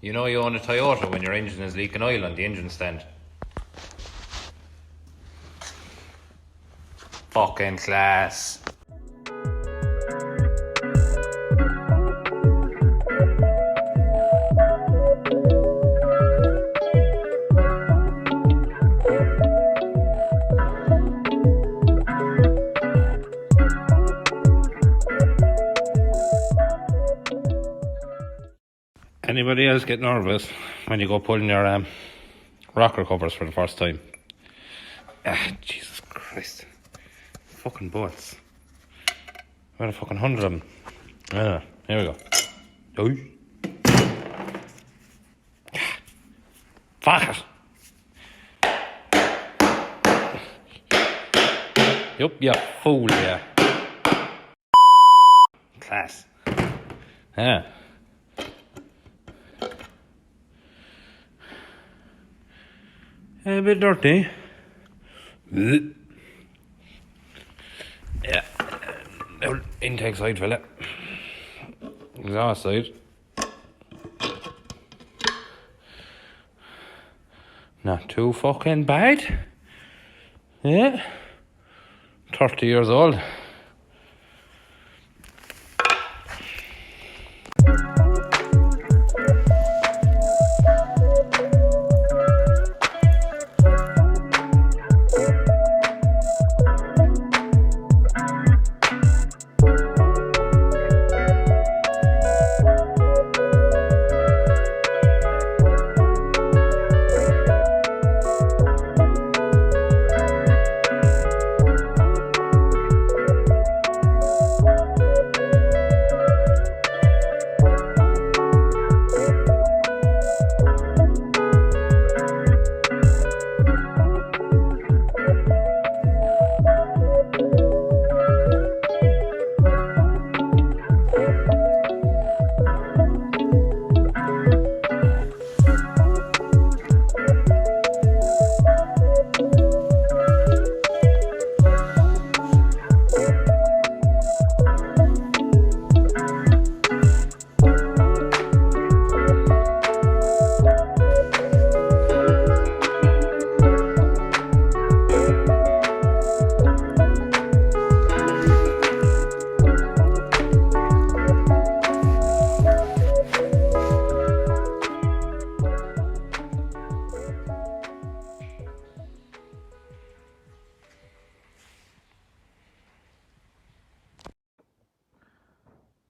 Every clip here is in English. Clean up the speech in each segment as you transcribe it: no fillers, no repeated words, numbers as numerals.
You know you own a Toyota when your engine is leaking oil on the engine stand. Fucking class. Anybody else get nervous when you go pulling your rocker covers for the first time? Jesus Christ. Fucking bolts. About a fucking 100 of them. Here we go. Fuck it. Yup, you fool, yeah. Class. Yeah. A bit dirty. Yeah. Intake side, fella. Exhaust side. Not too fucking bad. Yeah. 30 years old.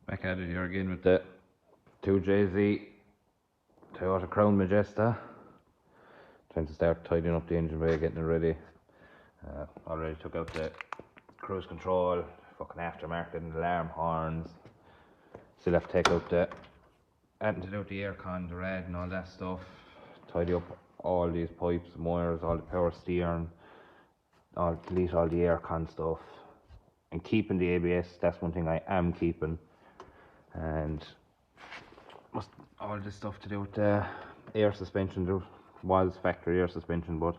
Back at it here again with the 2JZ Toyota Crown Majesta. Trying to start tidying up the engine bay, getting it ready. Already took out the cruise control, fucking aftermarket and alarm horns. Still have to take out the emptied out the aircon, the rad and all that stuff. Tidy up all these pipes and wires, all the power steering, delete all the aircon stuff. And keeping the ABS, that's one thing I am keeping. And all this stuff to do with the air suspension. There was factory air suspension, but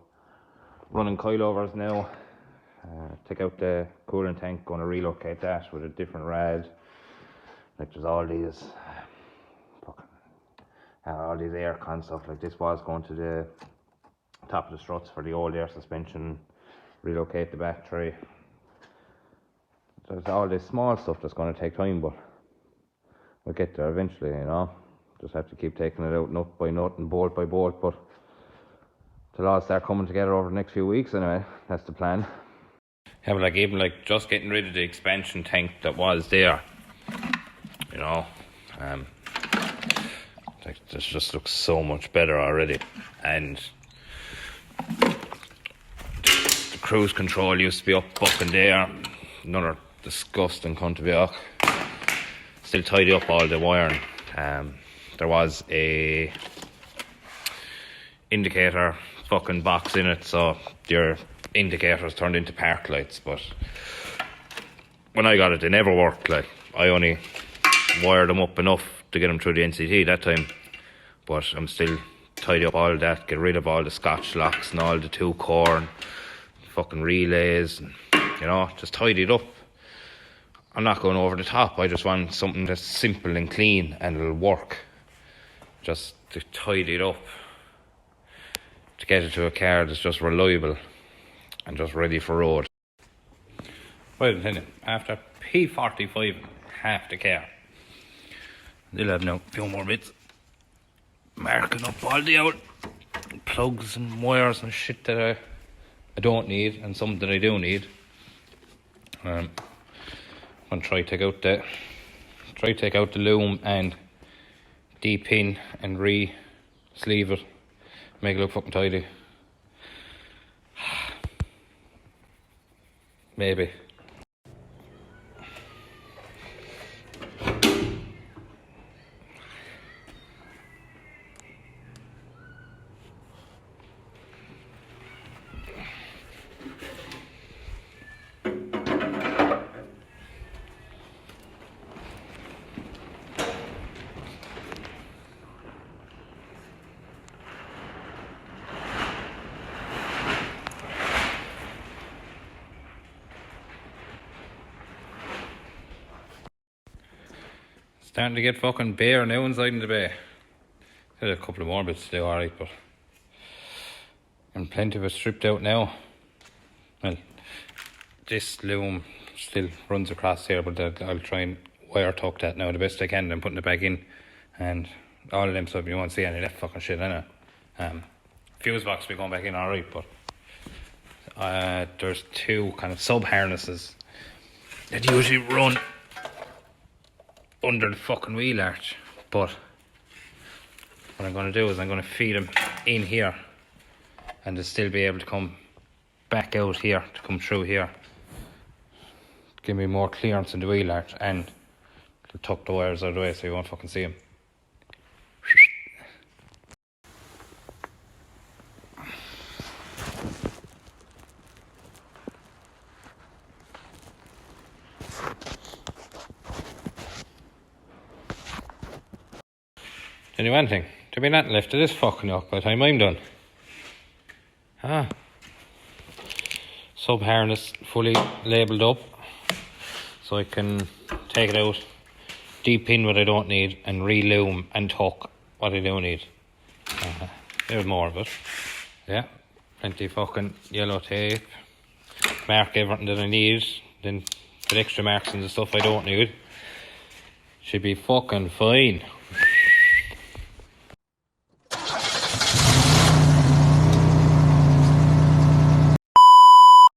running coilovers now. Take out the coolant tank, going to relocate that with a different rad. Like there's all these all these aircon stuff. Like this was going to the top of the struts for the old air suspension. Relocate the battery. There's all this small stuff that's going to take time, but we'll get there eventually, you know. Just have to keep taking it out nut by nut and bolt by bolt, but it'll all start coming together over the next few weeks anyway. That's the plan. Yeah, but like even like just getting rid of the expansion tank that was there, you know, like this just looks so much better already. And the cruise control used to be up fucking there, another disgusting cunt of yuck. Still tidy up all the wiring. There was a indicator fucking box in it, so your indicators turned into park lights, but when I got it, they never worked. Like, I only wired them up enough to get them through the NCT that time, but I'm still tidy up all that, get rid of all the scotch locks and all the 2-core and fucking relays, and, you know, just tidy it up. I'm not going over the top. I just want something that's simple and clean and it'll work. Just to tidy it up, to get it to a car that's just reliable and just ready for road. Right then, after P45 half the car, they'll have now a few more bits. Marking up all the old plugs and wires and shit that I don't need, and some that I do need. I'm gonna try take out the loom and de-pin and re-sleeve it, make it look fucking tidy. Maybe. Starting to get fucking bare now inside in the bay. Got a couple of more bits to do, alright, but and plenty of it stripped out now. Well, this loom still runs across here, but I'll try and wire tuck that now the best I can, then putting it back in, and all of them stuff, you won't see any of that fucking shit in it. Fuse box will be going back in alright, but there's 2 kind of sub harnesses that usually run under the fucking wheel arch, but what I'm going to do is I'm going to feed them in here and they'll still be able to come back out here, to come through here, give me more clearance in the wheel arch, and to tuck the wires out of the way so you won't fucking see them. Tell you one thing, there'll be nothing left of this fucking up by the time I'm done. Sub harness fully labelled up, so I can take it out, de-pin what I don't need, and re-loom and tuck what I do need. There's more of it. Yeah, plenty of fucking yellow tape. Mark everything that I need, then put extra marks on the stuff I don't need. Should be fucking fine.